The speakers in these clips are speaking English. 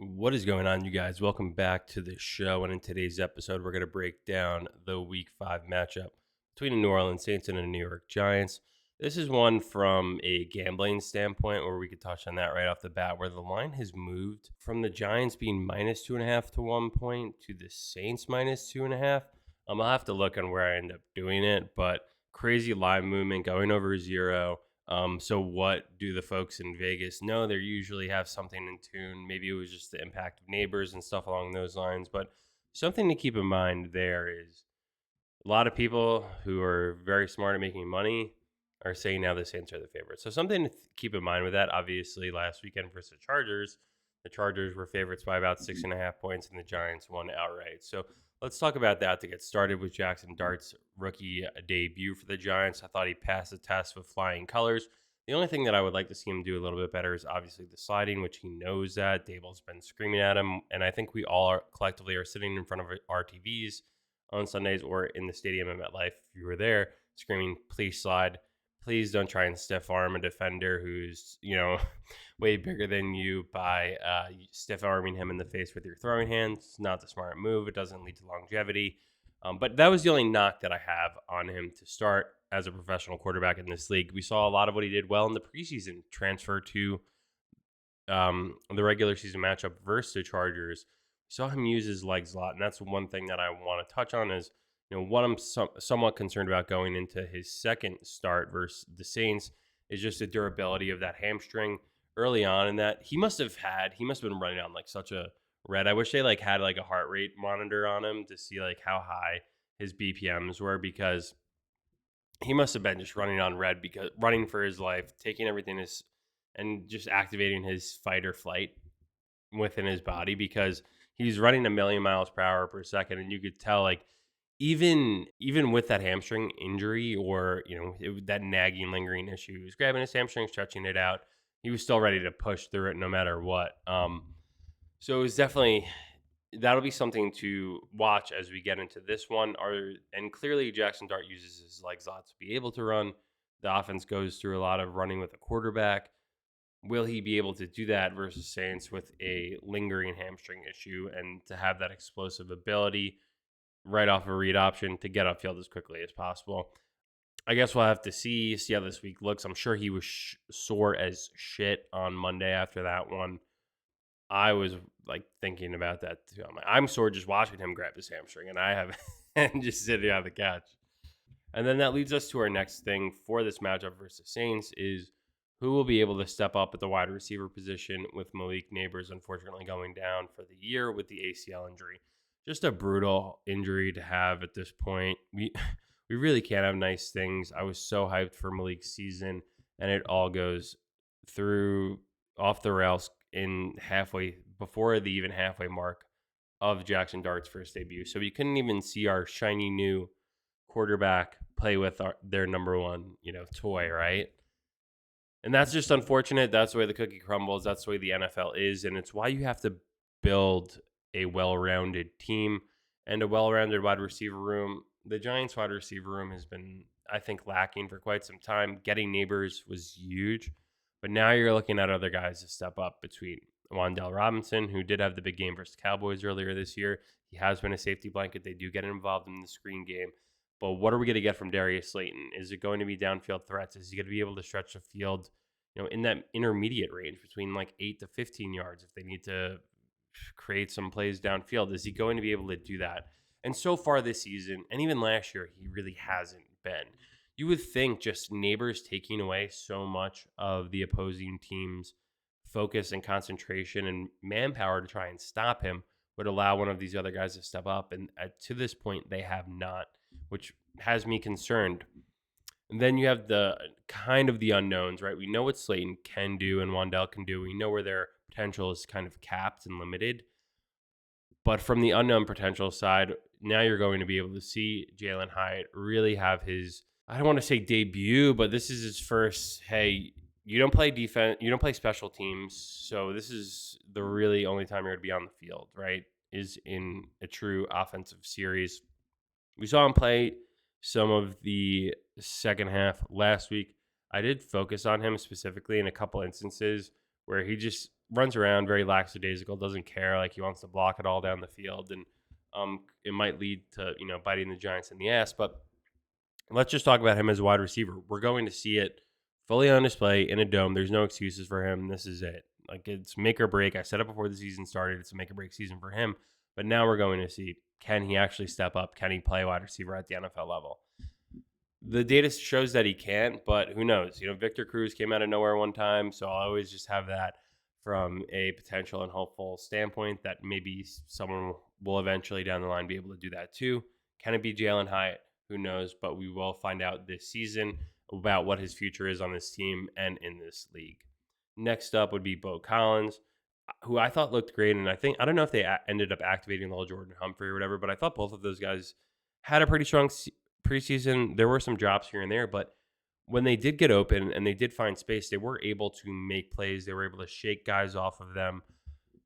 What is going on, you guys? Welcome back to the show. And in today's episode, we're going to break down the Week 5 matchup between the New Orleans Saints and the New York Giants. This is one from a gambling standpoint where we could touch on that right off the bat, where the line has moved from the Giants being -2.5 to 1 point to the Saints -2.5. I'll have to look on where I end up doing it, but crazy line movement going over zero. So what do the folks in Vegas know? They usually have something in tune. Maybe it was just the impact of neighbors and stuff along those lines. But something to keep in mind there is a lot of people who are very smart at making money are saying now the Saints are the favorite. So something to keep in mind with that. Obviously, last weekend versus the Chargers were favorites by about 6.5 points, and the Giants won outright. So let's talk about that to get started with Jackson Dart's rookie debut for the Giants. I thought he passed the test with flying colors. The only thing that I would like to see him do a little bit better is obviously the sliding, which he knows that. Dable's been screaming at him, and I think we all are collectively are sitting in front of our TVs on Sundays or in the stadium at MetLife, if you were there, screaming, please slide. Please don't try and stiff arm a defender who's, way bigger than you by stiff arming him in the face with your throwing hands. It's not the smart move. It doesn't lead to longevity. But that was the only knock that I have on him to start as a professional quarterback in this league. We saw a lot of what he did well in the preseason, transfer to the regular season matchup versus the Chargers. We saw him use his legs a lot, and that's one thing that I want to touch on is, what I'm somewhat concerned about going into his second start versus the Saints is just the durability of that hamstring early on, and that he must have been running on like such a red. I wish they had like a heart rate monitor on him to see like how high his BPMs were, because he must have been just running on red, because running for his life, taking everything and just activating his fight or flight within his body, because he's running a million miles per hour per second, and you could tell like even with that hamstring injury, or that nagging lingering issue, he was grabbing his hamstring, stretching it out. He was still ready to push through it no matter what. So it was definitely, that'll be something to watch as we get into this one. And clearly Jackson Dart uses his legs a lot to be able to run. The offense goes through a lot of running with a quarterback. Will he be able to do that versus Saints with a lingering hamstring issue, and to have that explosive ability right off a read option to get upfield as quickly as possible? I guess we'll have to see how this week looks. I'm sure he was sore as shit on Monday after that one. I was like thinking about that too. I'm sore just watching him grab his hamstring, and I have and just sitting on the couch. And then that leads us to our next thing for this matchup versus Saints is who will be able to step up at the wide receiver position, with Malik Neighbors unfortunately going down for the year with the ACL injury. Just a brutal injury to have at this point. We really can't have nice things. I was so hyped for Malik's season, and it all goes through off the rails in halfway before the even halfway mark of Jackson Dart's first debut. So we couldn't even see our shiny new quarterback play with their number one, toy, right? And that's just unfortunate. That's the way the cookie crumbles. That's the way the NFL is. And it's why you have to build a well-rounded team and a well-rounded wide receiver room. The Giants wide receiver room has been, I think, lacking for quite some time. Getting Neighbors was huge. But now you're looking at other guys to step up, between Wan'Dale Robinson, who did have the big game versus Cowboys earlier this year. He has been a safety blanket. They do get involved in the screen game. But what are we going to get from Darius Slayton? Is it going to be downfield threats? Is he going to be able to stretch the field, in that intermediate range between like 8 to 15 yards if they need to create some plays downfield? Is he going to be able to do that? And so far this season, and even last year, he really hasn't been. You would think just Neighbors taking away so much of the opposing team's focus and concentration and manpower to try and stop him would allow one of these other guys to step up. And to this point, they have not, which has me concerned. And then you have the kind of the unknowns, right? We know what Slayton can do and Wan'Dale can do. We know where their potential is kind of capped and limited. But from the unknown potential side, now you're going to be able to see Jalen Hyatt really have his, I don't want to say debut, but this is his first, hey, you don't play defense, you don't play special teams, so this is the really only time you're going to be on the field, right, is in a true offensive series. We saw him play some of the second half last week. I did focus on him specifically in a couple instances where he just runs around very lackadaisical, doesn't care, like he wants to block it all down the field, and it might lead to biting the Giants in the ass. But let's just talk about him as a wide receiver. We're going to see it fully on display in a dome. There's no excuses for him. This is it. Like, it's make or break. I said it before the season started. It's a make or break season for him. But now we're going to see, can he actually step up? Can he play wide receiver at the NFL level? The data shows that he can't, but who knows? Victor Cruz came out of nowhere one time, so I'll always just have that from a potential and hopeful standpoint that maybe someone will eventually down the line be able to do that too. Can it be Jalen Hyatt? Who knows? But we will find out this season about what his future is on this team and in this league. Next up would be Bo Collins, who I thought looked great. And I don't know if they ended up activating the whole Jordan Humphrey or whatever, but I thought both of those guys had a pretty strong preseason. There were some drops here and there, but when they did get open and they did find space, they were able to make plays. They were able to shake guys off of them.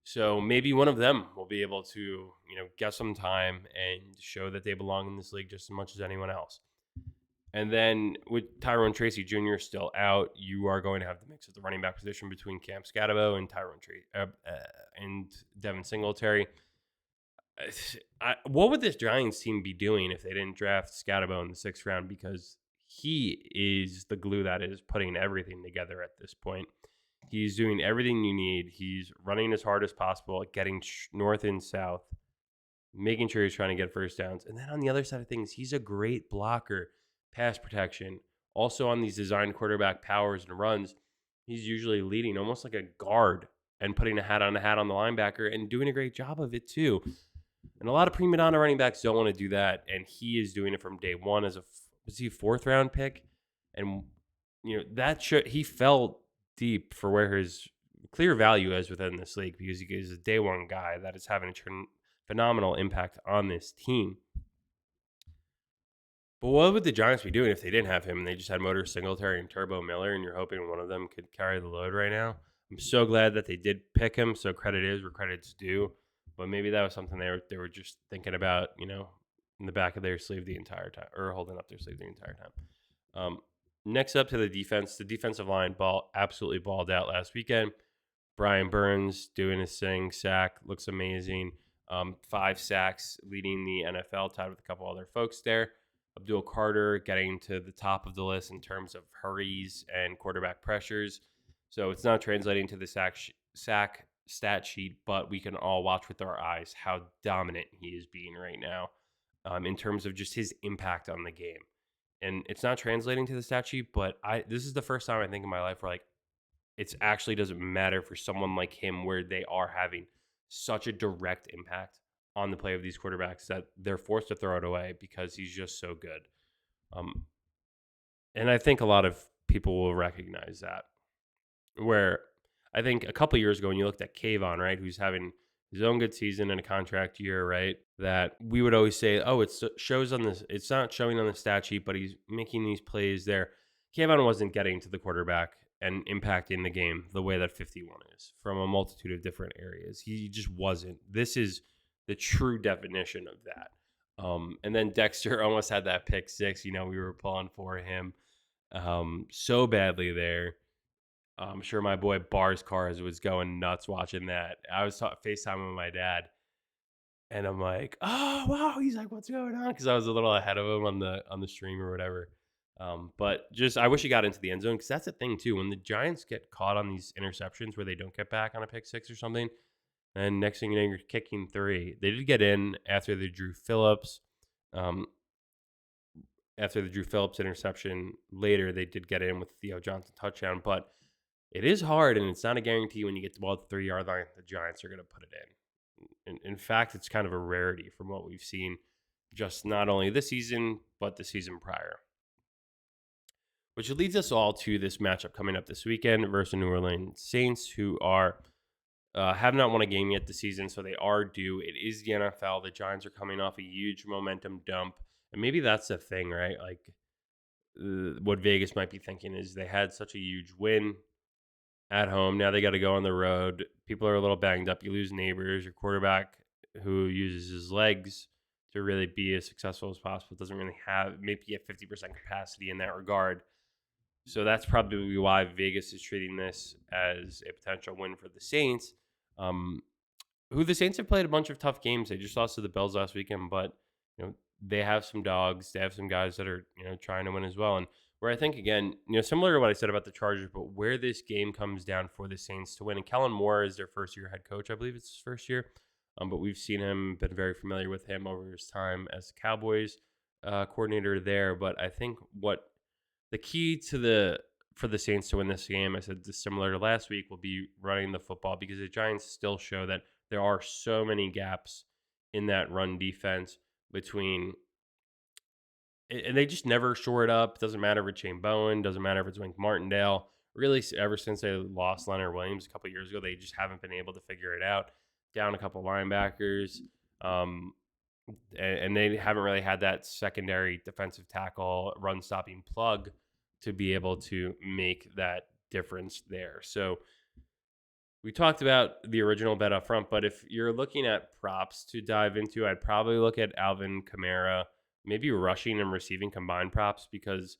So maybe one of them will be able to, get some time and show that they belong in this league just as much as anyone else. And then with Tyrone Tracy Jr. still out, you are going to have the mix at the running back position between Cam Scatabo and and Devin Singletary. What would this Giants team be doing if they didn't draft Scatabo in the 6th round? Because he is the glue that is putting everything together at this point. He's doing everything you need. He's running as hard as possible, getting north and south, making sure he's trying to get first downs. And then on the other side of things, he's a great blocker, pass protection. Also on these designed quarterback powers and runs, he's usually leading almost like a guard and putting a hat on the linebacker and doing a great job of it too. And a lot of prima donna running backs don't want to do that, and he is doing it from day one as was he a 4th round pick? And he fell deep for where his clear value is within this league, because he is a day one guy that is having a phenomenal impact on this team. But what would the Giants be doing if they didn't have him and they just had Motor Singletary and Turbo Miller, and you're hoping one of them could carry the load right now? I'm so glad that they did pick him, so credit is where credit's due. But maybe that was something they were just thinking about, in the back of their sleeve the entire time, or holding up their sleeve the entire time. Next up to the defense, the defensive line absolutely balled out last weekend. Brian Burns doing his thing, sack, looks amazing. 5 sacks, leading the NFL, tied with a couple other folks there. Abdul Carter getting to the top of the list in terms of hurries and quarterback pressures. So it's not translating to the sack stat sheet, but we can all watch with our eyes how dominant he is being right now in terms of just his impact on the game. And it's not translating to the stat sheet, but this is the first time I think in my life where it actually doesn't matter for someone like him, where they are having such a direct impact on the play of these quarterbacks that they're forced to throw it away because he's just so good. And I think a lot of people will recognize that, where I think a couple years ago when you looked at Kayvon, right, who's having his own good season and a contract year, right, that we would always say, oh, it's not showing on the stat sheet, but he's making these plays there. Kayvon wasn't getting to the quarterback and impacting the game the way that 51 is from a multitude of different areas. He just wasn't. This is the true definition of that. And then Dexter almost had that pick 6. We were pulling for him so badly there. I'm sure my boy Bars Cars was going nuts watching that. I was FaceTime with my dad, and I'm like, "Oh wow!" He's like, "What's going on?" Because I was a little ahead of him on the stream or whatever. But just I wish he got into the end zone, because that's the thing too. When the Giants get caught on these interceptions where they don't get back on a pick 6 or something, and next thing you know, you're kicking 3. They did get in after the Drew Phillips. After the Drew Phillips interception later, they did get in with Theo Johnson touchdown, but it is hard, and it's not a guarantee when you get the ball at the 3-yard line the Giants are going to put it in. In fact, it's kind of a rarity from what we've seen just not only this season, but the season prior. Which leads us all to this matchup coming up this weekend versus New Orleans Saints, who have not won a game yet this season, so they are due. It is the NFL. The Giants are coming off a huge momentum dump, and maybe that's the thing, right? What Vegas might be thinking is they had such a huge win at home. Now they got to go on the road. People are a little banged up. You lose Neighbors, your quarterback who uses his legs to really be as successful as possible. Doesn't really have maybe a 50% capacity in that regard. So that's probably why Vegas is treating this as a potential win for the Saints. Um, who the Saints have played a bunch of tough games. They just lost to the Bills last weekend, but they have some dogs. They have some guys that are trying to win as well. And where I think again, similar to what I said about the Chargers, but where this game comes down for the Saints to win. And Kellen Moore is their first year head coach. I believe it's his first year. But we've seen him, been very familiar with him over his time as the Cowboys coordinator there. But I think what the key to for the Saints to win this game, I said this similar to last week, will be running the football because the Giants still show that there are so many gaps in that run defense between, and they just never shore it up. Doesn't matter if it's Shane Bowen, doesn't matter if it's Wink Martindale. Really, ever since they lost Leonard Williams a couple years ago, they just haven't been able to figure it out. Down a couple linebackers, and they haven't really had that secondary defensive tackle run stopping plug to be able to make that difference there. So we talked about the original bet up front, but if you're looking at props to dive into, I'd probably look at Alvin Kamara, maybe rushing and receiving combined props because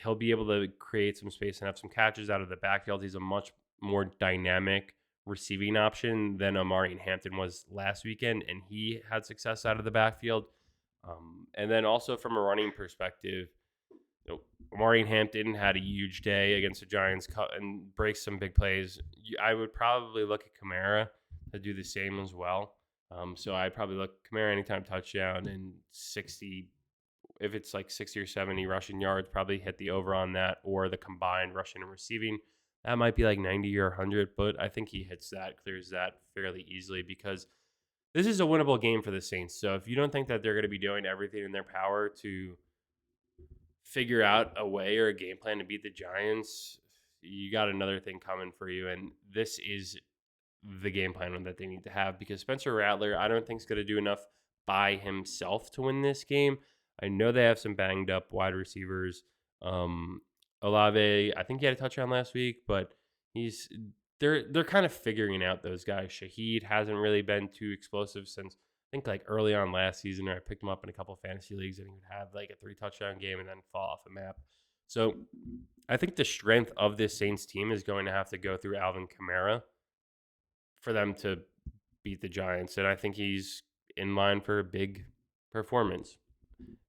he'll be able to create some space and have some catches out of the backfield. He's a much more dynamic receiving option than Amari Hampton was last weekend, and he had success out of the backfield. And then also from a running perspective, Amari Hampton had a huge day against the Giants and breaks some big plays. I would probably look at Kamara to do the same as well. So I'd probably look Kamara anytime touchdown and 60. If it's like 60 or 70 rushing yards, probably hit the over on that, or the combined rushing and receiving. That might be like 90 or 100, but I think he hits that, clears that fairly easily because this is a winnable game for the Saints. So if you don't think that they're going to be doing everything in their power to figure out a way or a game plan to beat the Giants, you got another thing coming for you. And this is the game plan that they need to have because Spencer Rattler, I don't think is going to do enough by himself to win this game. I know they have some banged up wide receivers. Olave, I think he had a touchdown last week, but they're kind of figuring out those guys. Shaheed hasn't really been too explosive since I think like early on last season, or I picked him up in a couple of fantasy leagues, and he would have like a 3 touchdown game and then fall off the map. So I think the strength of this Saints team is going to have to go through Alvin Kamara for them to beat the Giants, and I think he's in line for a big performance.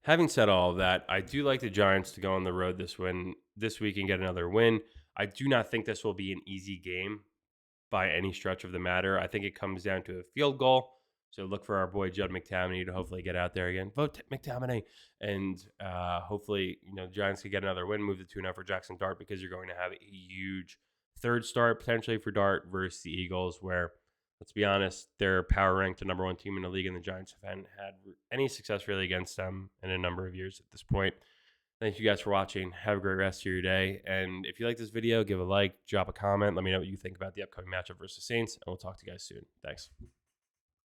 Having said all of that, I do like the Giants to go on the road this week and get another win. I do not think this will be an easy game by any stretch of the matter. I think it comes down to a field goal. So look for our boy Judd McTavish to hopefully get out there again. Vote McTavish. And hopefully, the Giants can get another win, move the 2-0 for Jackson Dart because you're going to have a huge third start potentially for Dart versus the Eagles where, let's be honest, they're power ranked the number 1 team in the league, and the Giants haven't had any success really against them in a number of years at this point. Thank you guys for watching. Have a great rest of your day. And if you like this video, give a like, drop a comment. Let me know what you think about the upcoming matchup versus Saints, and we'll talk to you guys soon. Thanks.